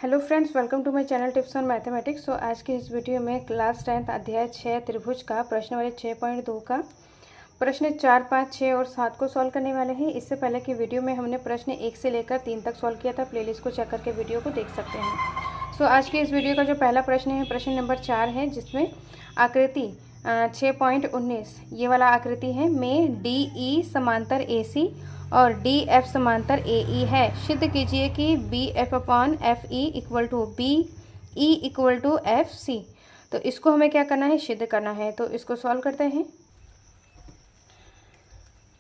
Hello friends, welcome to my channel tips on mathematics. So आज की इस video में क्लास 10 अध्याय 6 त्रिभुज का प्रश्न वाले 6.2 का प्रश्न 4, 5, 6 और 7 को सॉल्व करने वाले हैं। इससे पहले की वीडियो में हमने प्रश्न 1 से लेकर 3 तक सॉल्व किया था। प्लेलिस्ट को चेक करके वीडियो को देख सकते हैं। सो आज के इस वीडियो का जो पहला प्रश्न है, प्रश्न नंबर 4 है, जिसमें आकृति 6.19 ये वाला आकृति है में डी ई समांतर ए सी और डी एफ समांतर ए ई है। सिद्ध कीजिए कि B F upon F E equal to B E equal to F C. तो इसको हमें क्या करना है, सिद्ध करना है। तो इसको सॉल्व करते हैं।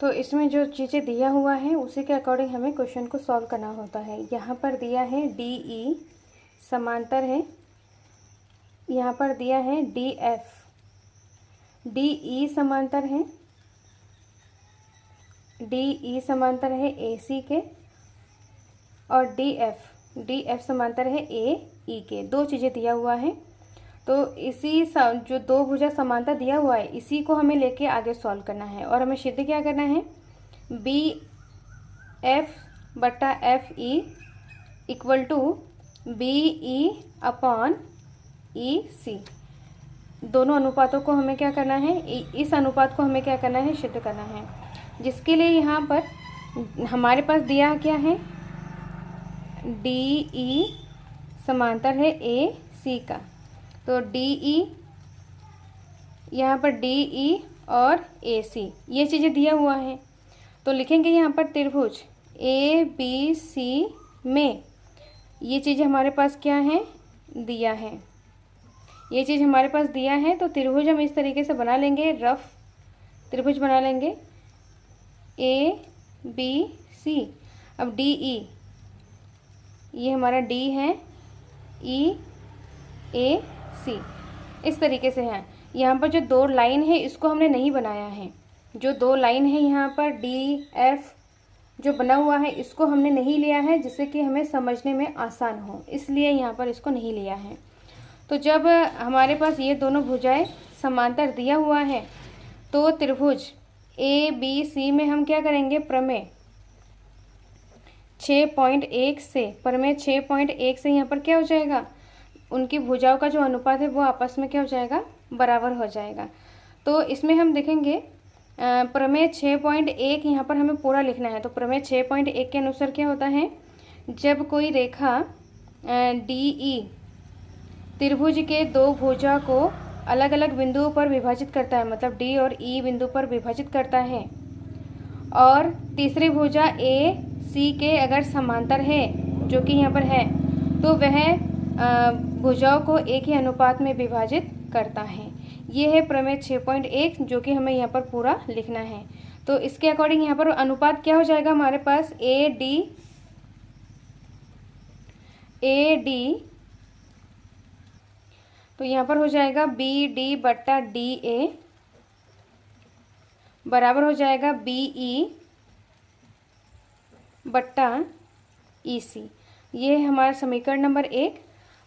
तो इसमें जो चीज़ें दिया हुआ है उसी के अकॉर्डिंग हमें क्वेश्चन को सॉल्व करना होता है। यहाँ पर दिया है डी ई समांतर है, यहाँ पर दिया है डी एफ, डी ई समांतर है, डी ई समांतर है ए सी के, और डी एफ समांतर है ए ई के। दो चीज़ें दिया हुआ है। तो इसी जो दो भुजा समांतर दिया हुआ है इसी को हमें लेके आगे सॉल्व करना है। और हमें सिद्ध क्या करना है, बी एफ बटा F E equal to B E upon E C. दोनों अनुपातों को हमें क्या करना है, इस अनुपात को हमें क्या करना है, सिद्ध करना है। जिसके लिए यहाँ पर हमारे पास दिया क्या है, डी ई समांतर है ए सी का। तो डी ई, यहाँ पर डी ई और ए सी ये चीज़ें दिया हुआ है। तो लिखेंगे यहाँ पर त्रिभुज ए बी सी में ये चीज़ हमारे पास क्या है, दिया है। ये चीज़ हमारे पास दिया है। तो त्रिभुज हम इस तरीके से बना लेंगे, रफ त्रिभुज बना लेंगे ए बी सी। अब डी ई, ये हमारा डी है, ई ए सी, इस तरीके से है। यहाँ पर जो दो लाइन है इसको हमने नहीं बनाया है। जो दो लाइन है यहाँ पर डी एफ जो बना हुआ है इसको हमने नहीं लिया है, जिससे कि हमें समझने में आसान हो, इसलिए यहाँ पर इसको नहीं लिया है। तो जब हमारे पास ये दोनों भुजाएं समांतर दिया हुआ है तो त्रिभुज ए बी सी में हम क्या करेंगे, प्रमेय 6.1 से, प्रमेय 6.1 से यहाँ पर क्या हो जाएगा, उनकी भुजाओं का जो अनुपात है वो आपस में क्या हो जाएगा, बराबर हो जाएगा। तो इसमें हम देखेंगे प्रमेय 6.1 यहाँ पर हमें पूरा लिखना है। तो प्रमेय 6.1 के अनुसार क्या होता है, जब कोई रेखा डी ई त्रिभुज के दो भुजा को अलग अलग बिंदुओं पर विभाजित करता है, मतलब डी और ई बिंदु पर विभाजित करता है, और तीसरी भुजा ए सी के अगर समांतर है, जो कि यहाँ पर है, तो वह भुजाओं को एक ही अनुपात में विभाजित करता है। ये है प्रमेय 6.1 जो कि हमें यहाँ पर पूरा लिखना है। तो इसके अकॉर्डिंग यहाँ पर अनुपात क्या हो जाएगा हमारे पास, ए डी, तो यहाँ पर हो जाएगा बी डी बट्टा डी ए बराबर हो जाएगा बी ई बट्टा ई सी। ये है हमारा समीकरण नंबर 1।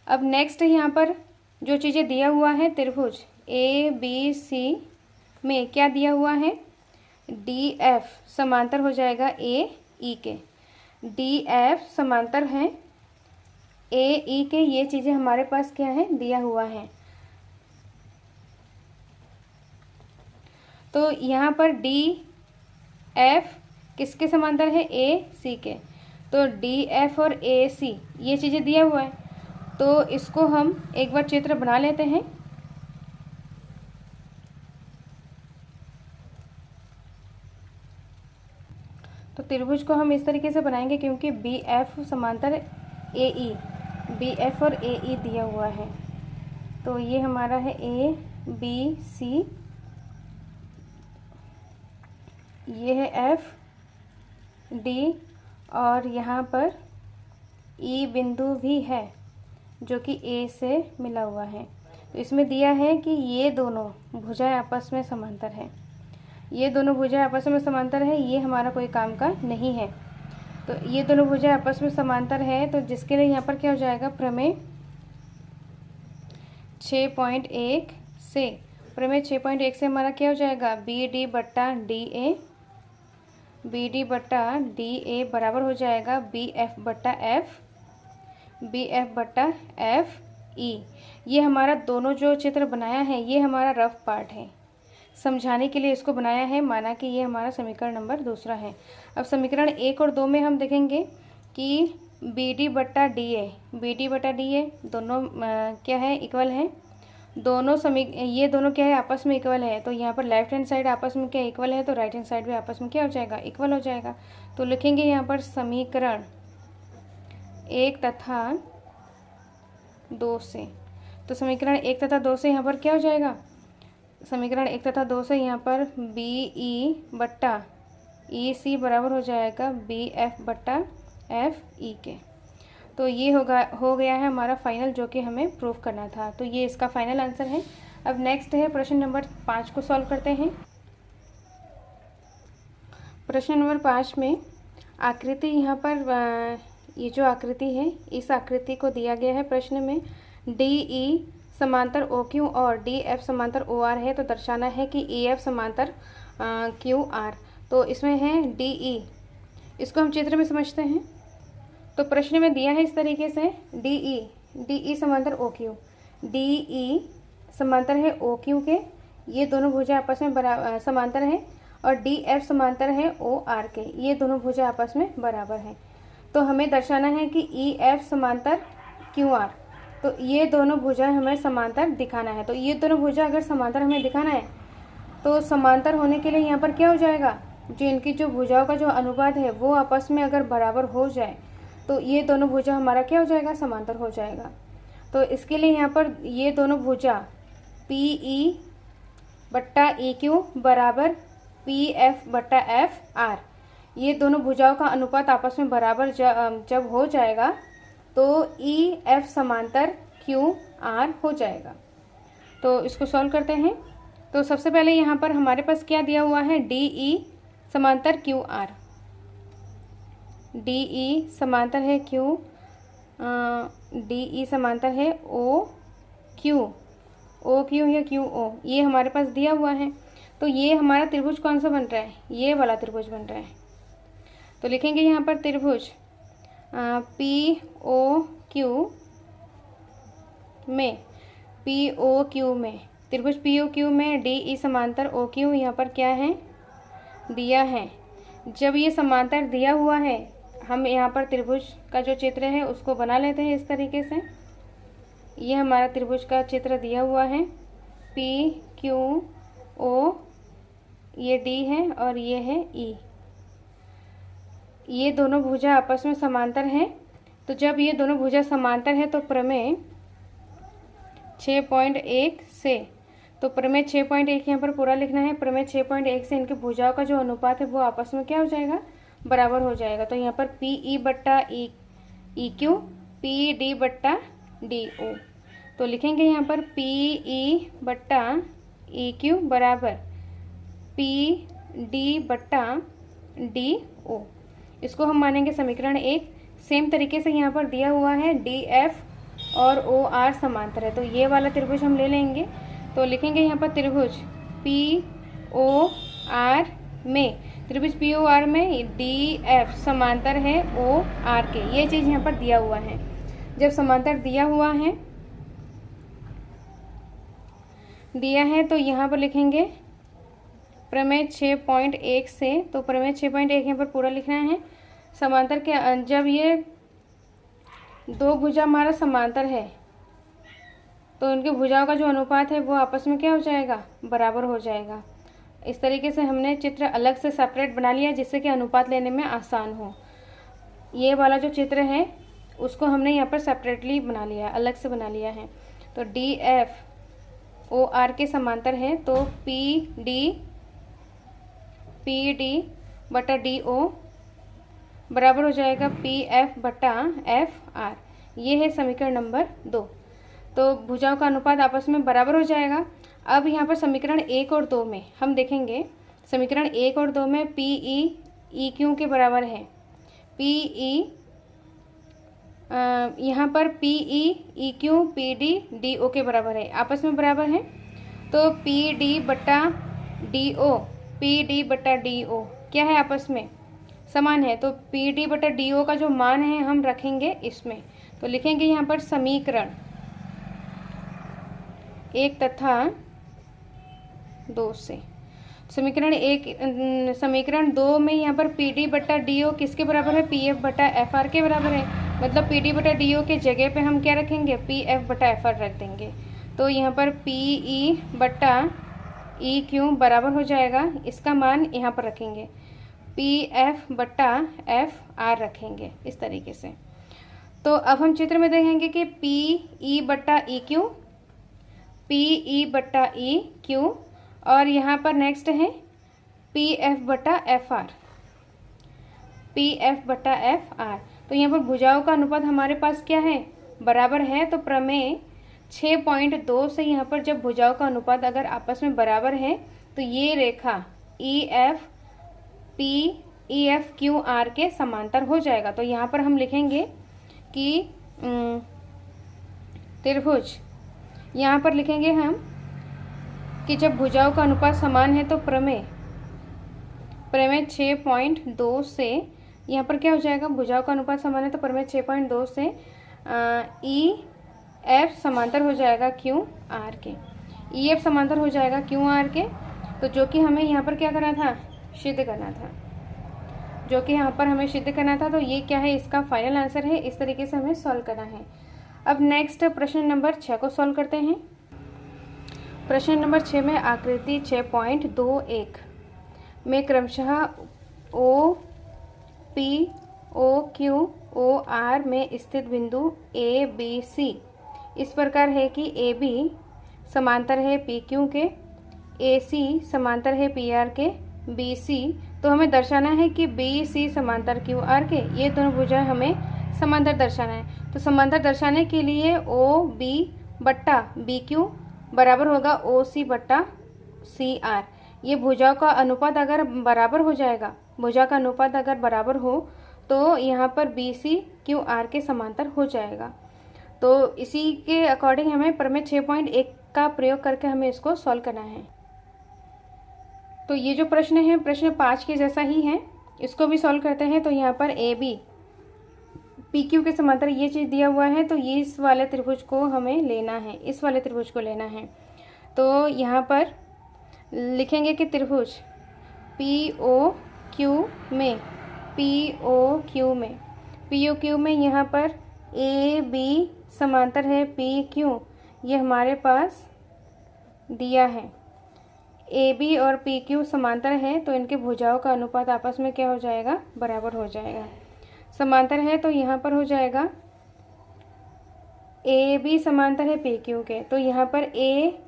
अब नेक्स्ट यहाँ पर जो चीज़ें दिया हुआ है, त्रिभुज ए बी सी में क्या दिया हुआ है, डी एफ समांतर हो जाएगा ए ई के, डी एफ समांतर है ए ई के। ये चीज़ें हमारे पास क्या है, दिया हुआ है। तो यहाँ पर डी एफ किसके समांतर है, ए सी के। तो डी एफ और ए सी ये चीज़ें दिया हुआ है। तो इसको हम एक बार चित्र बना लेते हैं। तो त्रिभुज को हम इस तरीके से बनाएंगे, क्योंकि बी एफ समांतर ए ई, बी एफ और ए ई दिया हुआ है। तो ये हमारा है ए बी सी, ये है एफ डी, और यहाँ पर ई बिंदु भी है जो कि ए से मिला हुआ है। तो इसमें दिया है कि ये दोनों भुजाएं आपस में समांतर है, ये दोनों भुजाएं आपस में समांतर है। ये हमारा कोई काम का नहीं है। तो ये दोनों भुजाएं आपस में समांतर है, तो जिसके लिए यहाँ पर क्या हो जाएगा, प्रमेय 6.1 से, प्रमेय 6.1 से हमारा क्या हो जाएगा, बी डी बट्टा डी ए, बी डी बट्टा डी ए बराबर हो जाएगा बी एफ बट्टा एफ, बी एफ बट्टा एफ ई। ये हमारा दोनों जो चित्र बनाया है ये हमारा रफ पार्ट है, समझाने के लिए इसको बनाया है, माना कि ये हमारा समीकरण नंबर दूसरा है। अब समीकरण 1 और 2 में हम देखेंगे कि बी डी बट्टा डी ए दोनों क्या है, इक्वल है। ये दोनों क्या है, आपस में इक्वल है। तो यहाँ पर लेफ्ट हैंड साइड आपस में क्या इक्वल है, तो राइट हैंड साइड भी आपस में क्या हो जाएगा, इक्वल हो जाएगा। तो लिखेंगे यहाँ पर समीकरण 1 तथा 2 से। तो समीकरण 1 तथा 2 से यहाँ पर क्या हो जाएगा, समीकरण 1 तथा 2 से यहाँ पर बी ई बट्टा ई सी बराबर हो जाएगा बी एफ बट्टा एफ ई के। तो ये हो गया है हमारा फाइनल, जो कि हमें प्रूफ करना था। तो ये इसका फाइनल आंसर है। अब नेक्स्ट है प्रश्न नंबर 5 को सॉल्व करते हैं। प्रश्न नंबर 5 में आकृति, यहाँ पर ये जो आकृति है, इस आकृति को दिया गया है प्रश्न में। डी ई समांतर ओ क्यू और डी एफ समांतर ओ आर है, तो दर्शाना है कि ई एफ समांतर क्यू आर। तो इसमें है डी ई, इसको हम चित्र में समझते हैं। तो प्रश्न में दिया है इस तरीके से, डी ई समांतर ओ क्यू, डी ई समांतर है ओ क्यू के, ये दोनों भुजा आपस में समांतर है, और डी एफ समांतर है ओ आर के, ये दोनों भुजा आपस में बराबर हैं। तो हमें दर्शाना है कि ई एफ समांतर क्यू आर, तो ये दोनों भुजा हमें समांतर दिखाना है। तो ये दोनों भुजा अगर समांतर हमें दिखाना है, तो समांतर होने के लिए यहाँ पर क्या हो जाएगा, जो इनकी जो भुजाओं का जो अनुपात है वो आपस में अगर बराबर हो जाए, तो ये दोनों भुजा हमारा क्या हो जाएगा, समांतर हो जाएगा। तो इसके लिए यहाँ पर ये दोनों भुजा पी ई बट्टा ई क्यू बराबर पी एफ बट्टा एफ आर, ये दोनों भुजाओं का अनुपात आपस में बराबर जब हो जाएगा, तो ई एफ समांतर क्यू आर हो जाएगा। तो इसको सॉल्व करते हैं। तो सबसे पहले यहाँ पर हमारे पास क्या दिया हुआ है, डी ई समांतर क्यू आर, डी ई समांतर है क्यू, डी ई समांतर है ओ क्यू या क्यू ओ, ये हमारे पास दिया हुआ है। तो ये हमारा त्रिभुज कौन सा बन रहा है, ये वाला त्रिभुज बन रहा है। तो लिखेंगे यहाँ पर त्रिभुज पी ओ क्यू में, त्रिभुज पी ओ क्यू में डी ई समांतर ओ क्यू, यहाँ पर क्या है, दिया है। जब ये समांतर दिया हुआ है, हम यहाँ पर त्रिभुज का जो चित्र है उसको बना लेते हैं इस तरीके से। ये हमारा त्रिभुज का चित्र दिया हुआ है, पी क्यू ओ, ये डी है और ये है ई, ये दोनों भुजा आपस में समांतर हैं। तो जब ये दोनों भुजा समांतर है, तो प्रमेय 6.1 से, तो प्रमेय 6.1 यहाँ पर पूरा लिखना है। प्रमेय 6.1 से इनके भुजाओं का जो अनुपात है वो आपस में क्या हो जाएगा, बराबर हो जाएगा। तो यहाँ पर पी ई बट्टा ई क्यू, पी डी बट्टा डी ओ। तो लिखेंगे यहाँ पर पी ई बट्टा ई क्यू बराबर पी डी बट्टा डी ओ। इसको हम मानेंगे समीकरण 1। सेम तरीके से यहाँ पर दिया हुआ है डी एफ और ओ आर समांतर है, तो ये वाला त्रिभुज हम ले लेंगे। तो लिखेंगे यहाँ पर त्रिभुज पी ओ आर में, त्रिभुज पी ओ आर में डी एफ समांतर है ओ आर के, ये चीज़ यहाँ पर दिया हुआ है। जब समांतर दिया है तो यहाँ पर लिखेंगे प्रमेय 6.1 से, तो प्रमेय 6.1 यहाँ पर पूरा लिखना है। समांतर के जब ये दो भुजा हमारा समांतर है, तो इनके भुजाओं का जो अनुपात है वो आपस में क्या हो जाएगा, बराबर हो जाएगा। इस तरीके से हमने चित्र अलग से सेपरेट बना लिया, जिससे कि अनुपात लेने में आसान हो। ये वाला जो चित्र है उसको हमने यहाँ पर सेपरेटली बना लिया, अलग से बना लिया है। तो डी एफ ओ आर के समांतर है, तो पी डी बटा डी ओ बराबर हो जाएगा पी एफ बटा एफ आर। ये है समीकरण नंबर 2। तो भुजाओं का अनुपात आपस में बराबर हो जाएगा। अब यहाँ पर समीकरण 1 और 2 में हम देखेंगे, समीकरण 1 और 2 में पी ई क्यू के बराबर है, पी ई यहाँ पर P E Q P D D O के बराबर है, आपस में बराबर है। तो पी डी बट्टा डी ओ क्या है, आपस में समान है। तो पी डी बटा डी ओ का जो मान है हम रखेंगे इसमें। तो लिखेंगे यहाँ पर समीकरण 1 तथा 2 से। समीकरण 2 में यहाँ पर पी डी बटा डी ओ किसके बराबर है? पी एफ बटा एफ आर के बराबर है। मतलब पी डी बटा डी ओ के जगह पे हम क्या रखेंगे? पी एफ बटा एफ आर रख देंगे। तो यहाँ पर पी ई बटा ई क्यू बराबर हो जाएगा, इसका मान यहाँ पर रखेंगे, पी एफ बटा एफ आर रखेंगे इस तरीके से। तो अब हम चित्र में देखेंगे कि पी ई बटा ई क्यू, पी ई बटा ई क्यू, और यहाँ पर नेक्स्ट है पी एफ बटा एफ आर, पी एफ बटा एफ आर। तो यहाँ पर भुजाओं का अनुपात हमारे पास क्या है? बराबर है। तो प्रमेय 6.2 से यहाँ पर जब भुजाओं का अनुपात अगर आपस में बराबर है तो ये रेखा ई एफ क्यू आर के समांतर हो जाएगा। तो यहाँ पर हम लिखेंगे कि त्रिभुज, यहाँ पर लिखेंगे हम कि जब भुजाओं का अनुपात समान है तो प्रमेय 6.2 से यहाँ पर क्या हो जाएगा? भुजाओं का अनुपात समान है तो प्रमेय 6.2 से ई एफ समांतर हो जाएगा क्यू आर के, ई एफ समांतर हो जाएगा क्यू आर के। तो जो कि हमें यहाँ पर क्या करना था? सिद्ध करना था, जो कि यहाँ पर हमें सिद्ध करना था। तो ये क्या है? इसका फाइनल आंसर है। इस तरीके से हमें सॉल्व करना है। अब नेक्स्ट प्रश्न नंबर 6 को सॉल्व करते हैं। प्रश्न नंबर 6 में आकृति 6.21 में क्रमशः O P O Q O R में स्थित बिंदु ए बी सी इस प्रकार है कि ए बी समांतर है पी क्यू के, ए सी समांतर है पी आर के, बी सी। तो हमें दर्शाना है कि बी सी समांतर क्यू आर के, ये दोनों भुजाएं हमें समांतर दर्शाना है। तो समांतर दर्शाने के लिए ओ बी बट्टा बी क्यू बराबर होगा ओ सी बट्टा सी आर। ये भुजाओं का अनुपात अगर बराबर हो जाएगा, भुजा का अनुपात अगर बराबर हो तो यहाँ पर बी सी क्यू आर के समांतर हो जाएगा। तो इसी के अकॉर्डिंग हमें प्रमेय 6.1 का प्रयोग करके हमें इसको सॉल्व करना है। तो ये जो प्रश्न है प्रश्न 5 के जैसा ही है, इसको भी सॉल्व करते हैं। तो यहाँ पर ए बी पी क्यू के समांतर ये चीज़ दिया हुआ है, तो ये इस वाले त्रिभुज को हमें लेना है, इस वाले त्रिभुज को लेना है। तो यहाँ पर लिखेंगे कि त्रिभुज पी ओ क्यू में, पी ओ क्यू में यहाँ पर ए बी समांतर है पी क्यू, ये हमारे पास दिया है। ए बी और पी क्यू समांतर है तो इनके भुजाओं का अनुपात आपस में क्या हो जाएगा? बराबर हो जाएगा। समांतर है तो यहाँ पर हो जाएगा ए बी समांतर है पी क्यू के, तो यहाँ पर ए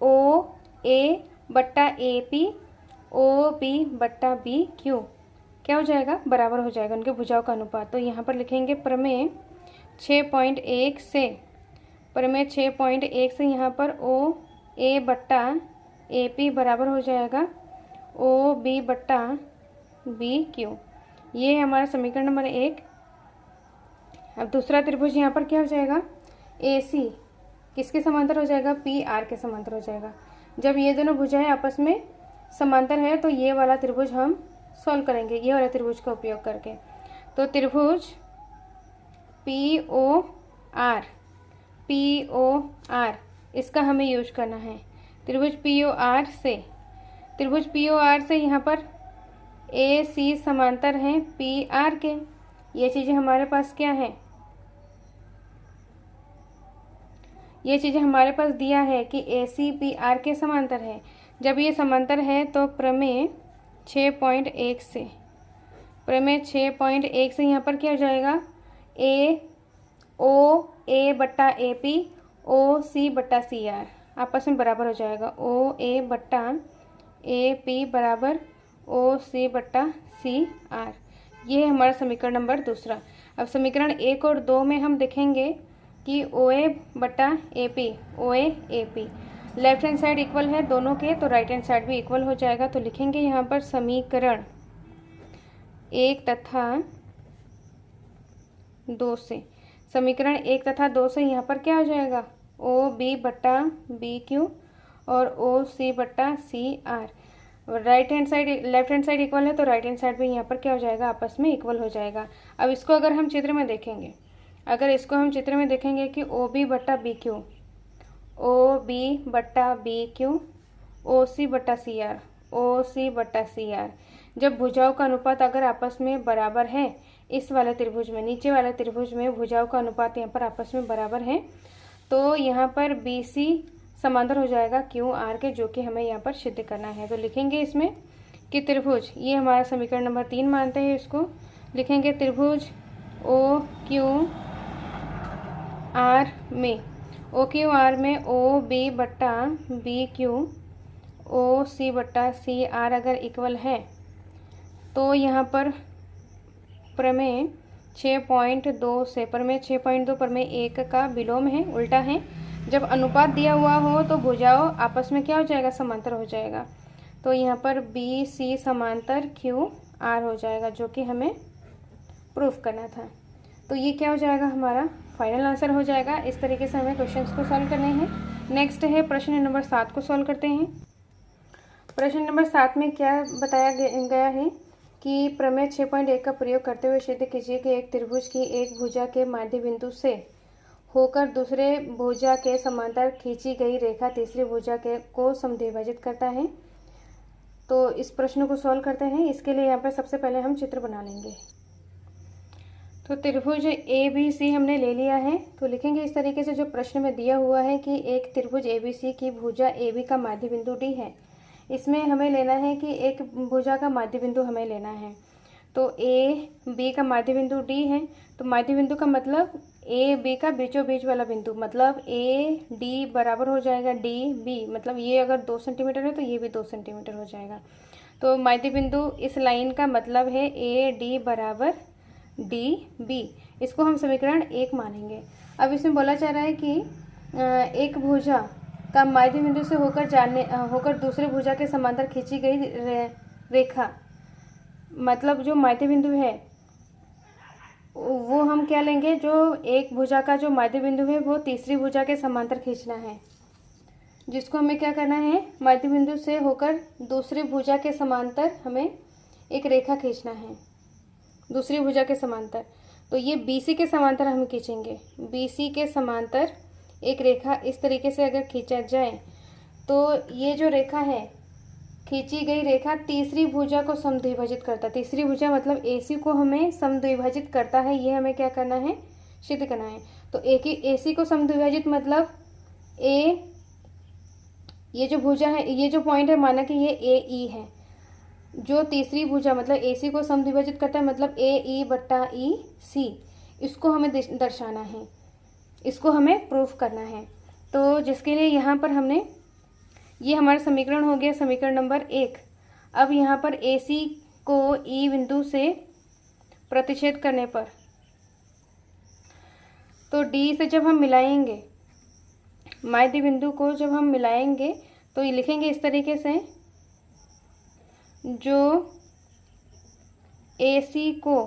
ओ ए बट्टा ए पी ओ बी बट्टा बी क्यू क्या हो जाएगा? बराबर हो जाएगा उनके भुजाओं का अनुपात। तो यहाँ पर लिखेंगे प्रमेय 6.1 से, प्रमेय 6.1 से यहाँ पर ओ ए बट्टा ए पी बराबर हो जाएगा ओ बी बट्टा बी क्यू। ये है हमारा समीकरण नंबर 1। अब दूसरा त्रिभुज यहाँ पर क्या हो जाएगा? ए सी किसके समांतर हो जाएगा? पी आर के समांतर हो जाएगा। जब ये दोनों भुजाएं आपस में समांतर है तो ये वाला त्रिभुज हम सॉल्व करेंगे, ये वाला त्रिभुज का उपयोग करके। तो त्रिभुज पी ओ आर इसका हमें यूज करना है। त्रिभुज पी ओ आर से यहाँ पर ए सी समांतर हैं पी आर के, ये चीज़ें हमारे पास क्या है? ये चीज़ें हमारे पास दिया है कि ए सी पी आर के समांतर है। जब ये समांतर है तो प्रमेय 6.1 से यहाँ पर क्या हो जाएगा? ए बट्टा ए पी ओ सी बट्टा सी आर आपस में बराबर हो जाएगा। ओ ए बट्टा ए पी बराबर ओ सी बट्टा सी आर। ये है हमारा समीकरण नंबर 2। अब समीकरण 1 और 2 में हम देखेंगे कि ओ ए बट्टा A P, O A P left hand side equal है दोनों के, तो राइट हैंड साइड भी इक्वल हो जाएगा। तो लिखेंगे यहाँ पर समीकरण 1 तथा 2 से, समीकरण 1 तथा 2 से यहाँ पर क्या हो जाएगा? ओ बी बट्टा बी क्यू और ओ सी बट्टा C R. Right hand side left hand side equal है तो राइट हैंड साइड भी यहाँ पर क्या हो जाएगा? आपस में इक्वल हो जाएगा। अब इसको अगर हम चित्र में देखेंगे अगर इसको हम चित्र में देखेंगे कि ओ बी बट्टा बी क्यू, ओ बी बट्टा बी क्यू, ओ सी बट्टा सी आर, ओ सी बट्टा सी आर, जब भुजाओं का अनुपात अगर आपस में बराबर है, इस वाले त्रिभुज में, नीचे वाले त्रिभुज में भुजाओं का अनुपात यहाँ पर आपस में बराबर है, तो यहाँ पर बी सी समांतर हो जाएगा क्यू आर के, जो कि हमें यहाँ पर सिद्ध करना है। तो लिखेंगे इसमें कि त्रिभुज, ये हमारा समीकरण नंबर 3 मानते हैं, इसको लिखेंगे त्रिभुज ओ क्यू आर में, ओ क्यू आर में ओ बी बट्टा बी क्यू, ओ सी बट्टा सी आर अगर इक्वल है, तो यहाँ पर प्रमेय 6.2 से, प्रमेय 6.2 प्रमेय 1 का विलोम है, उल्टा है। जब अनुपात दिया हुआ हो तो भुजाओं आपस में क्या हो जाएगा, समांतर हो जाएगा। तो यहाँ पर बी सी समांतर क्यू आर हो जाएगा, जो कि हमें प्रूफ करना था। तो ये क्या हो जाएगा, हमारा फाइनल आंसर हो जाएगा। इस तरीके से हमें क्वेश्चंस को सॉल्व करने हैं। नेक्स्ट है प्रश्न नंबर 7 को सॉल्व करते हैं। प्रश्न नंबर 7 में क्या बताया गया है कि प्रमेय 6.1 का प्रयोग करते हुए सिद्ध कीजिए कि एक त्रिभुज की एक भुजा के माध्य बिंदु से होकर दूसरे भुजा के समांतर खींची गई रेखा तीसरी भुजा के को समद्विभाजित करता है। तो इस प्रश्न को सॉल्व करते हैं। इसके लिए यहाँ पर सबसे पहले हम चित्र बना लेंगे। तो त्रिभुज ए बी सी हमने ले लिया है। तो लिखेंगे इस तरीके से, जो प्रश्न में दिया हुआ है कि एक त्रिभुज ए बी सी की भुजा ए बी का माध्य बिंदु डी है। इसमें हमें लेना है कि एक भुजा का माध्य बिंदु हमें लेना है। तो ए बी का माध्य बिंदु डी है। तो माध्य बिंदु का मतलब ए बी का बीचों बीच वाला बिंदु, मतलब ए डी बराबर हो जाएगा डी बी, मतलब ये अगर 2 सेंटीमीटर है तो ये भी 2 सेंटीमीटर हो जाएगा। तो माध्य बिंदु इस लाइन का मतलब है ए डी बराबर डी बी। इसको हम समीकरण 1 मानेंगे। अब इसमें बोला जा रहा है कि एक भुजा का माध्य बिंदु से होकर दूसरे भुजा के समांतर खींची गई रेखा, मतलब जो माध्य बिंदु है वो हम क्या लेंगे, जो एक भुजा का जो माध्य बिंदु है वो तीसरी भुजा के समांतर खींचना है, जिसको हमें क्या करना है, माध्य बिंदु से होकर दूसरी भुजा के समांतर हमें एक रेखा खींचना है, दूसरी भुजा के समांतर। तो ये BC के समांतर हम खींचेंगे। BC के समांतर एक रेखा इस तरीके से अगर खींचा जाए तो ये जो रेखा है, खींची गई रेखा तीसरी भुजा को समद्विभाजित करता है। तीसरी भुजा मतलब AC को हमें समद्विभाजित करता है, ये हमें क्या करना है, सिद्ध करना है। तो AC को समद्विभाजित मतलब ये जो भुजा है, ये जो पॉइंट है, माना कि ये AE है, जो तीसरी भुजा मतलब AC को समद्विभाजित करता है, मतलब AE बट्टा EC, इसको हमें दर्शाना है, इसको हमें प्रूफ करना है। तो जिसके लिए यहाँ पर हमने, ये हमारा समीकरण हो गया, समीकरण नंबर 1। अब यहाँ पर AC को E बिंदु से प्रतिच्छेद करने पर, तो D से जब हम मिलाएंगे, माध्य बिंदु को जब हम मिलाएंगे तो ये लिखेंगे इस तरीके से, जो AC को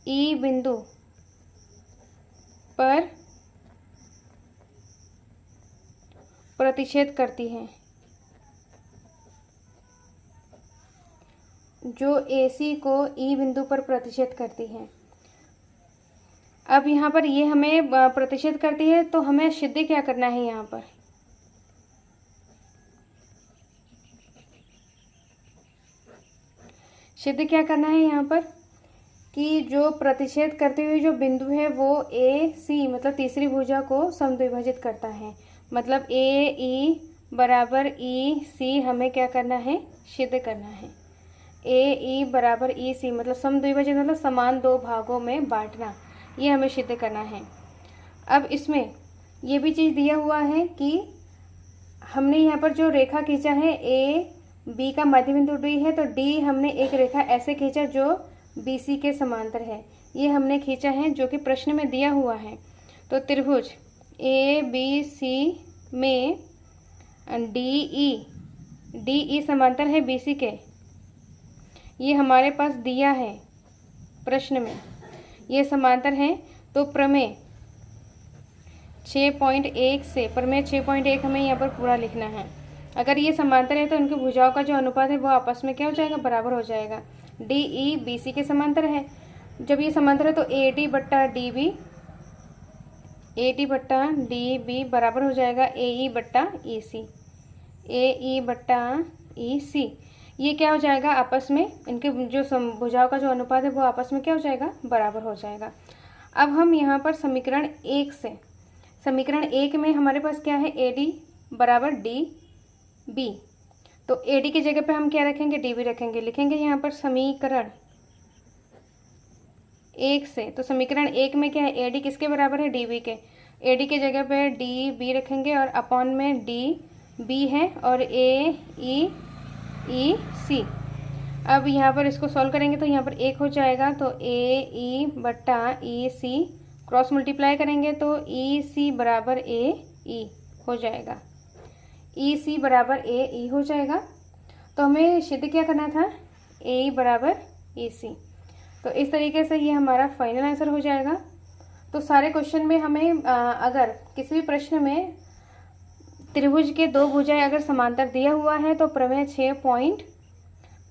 E बिंदु पर प्रतिच्छेद करती है, जो AC को E बिंदु पर प्रतिच्छेद करती है। अब यहाँ पर ये हमें प्रतिच्छेद करती है, तो हमें सिद्ध क्या करना है, यहाँ पर सिद्ध क्या करना है, यहाँ पर कि जो प्रतिच्छेद करती हुई जो बिंदु है वो AC मतलब तीसरी भुजा को समद्विभाजित करता है, मतलब AE बराबर EC हमें क्या करना है, सिद्ध करना है। AE बराबर EC मतलब समद्विभाजित मतलब समान दो भागों में बांटना, ये हमें सिद्ध करना है। अब इसमें ये भी चीज़ दिया हुआ है कि हमने यहाँ पर जो रेखा खींचा है, AB का माध्य बिंदु D है, तो D हमने एक रेखा ऐसे खींचा जो BC के समांतर है, ये हमने खींचा है, जो कि प्रश्न में दिया हुआ है। तो त्रिभुज ABC में DE समांतर है BC के, ये हमारे पास दिया है प्रश्न में, ये समांतर है। तो प्रमेय 6.1 से, प्रमेय 6.1 हमें यहाँ पर पूरा लिखना है। अगर ये समांतर है तो उनकी भुजाओं का जो अनुपात है वो आपस में क्या हो जाएगा, बराबर हो जाएगा। DE BC के समांतर है, जब ये समांतर है तो ए डी बट्टा डी बी, ए डी बट्टा डी बी बराबर हो जाएगा ए ई बट्टा ई सी, ए ई बट्टा ई सी। ये क्या हो जाएगा आपस में, इनके जो भुजाओं का जो अनुपात है वो आपस में क्या हो जाएगा, बराबर हो जाएगा। अब हम यहाँ पर समीकरण 1 से, समीकरण 1 में हमारे पास क्या है, ए डी बराबर डी बी, तो ए डी की जगह पे हम क्या रखेंगे, डी बी रखेंगे। लिखेंगे यहाँ पर समीकरण 1 से, तो समीकरण 1 में क्या है, ए डी किसके बराबर है, डी बी के। ए डी की जगह पे डी बी रखेंगे और अपॉन में डी बी है और ए ई सी। अब यहाँ पर इसको सॉल्व करेंगे तो यहाँ पर 1 हो जाएगा, तो ए ई बट्टा ई सी क्रॉस मल्टीप्लाई करेंगे तो ई सी बराबर ए ई हो जाएगा, ई सी बराबर ए ई हो जाएगा। तो हमें सिद्ध क्या करना था, ए ई बराबर ई सी। तो इस तरीके से ये हमारा फाइनल आंसर हो जाएगा। तो सारे क्वेश्चन में हमें अगर किसी भी प्रश्न में त्रिभुज के दो भुजाएं अगर समांतर दिया हुआ है तो प्रमेय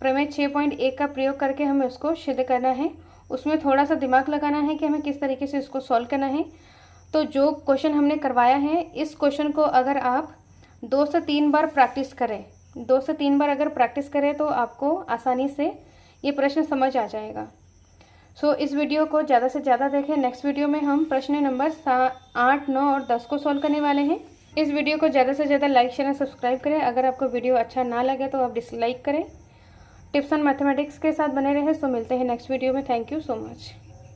6.1 का प्रयोग करके हमें उसको सिद्ध करना है। उसमें थोड़ा सा दिमाग लगाना है कि हमें किस तरीके से इसको सॉल्व करना है। तो जो क्वेश्चन हमने करवाया है, इस क्वेश्चन को अगर आप 2 से 3 बार प्रैक्टिस करें, 2 से 3 बार अगर प्रैक्टिस करें तो आपको आसानी से ये प्रश्न समझ आ जाएगा। सो इस वीडियो को ज़्यादा से ज़्यादा देखें। नेक्स्ट वीडियो में हम प्रश्न नंबर 8, 9 और 10 को सॉल्व करने वाले हैं। इस वीडियो को ज़्यादा से ज़्यादा लाइक, शेयर और सब्सक्राइब करें। अगर आपको वीडियो अच्छा ना लगे तो आप डिसलाइक करें। टिप्स ऑन मैथमेटिक्स के साथ बने रहें। सो मिलते हैं नेक्स्ट वीडियो में। Thank you so much.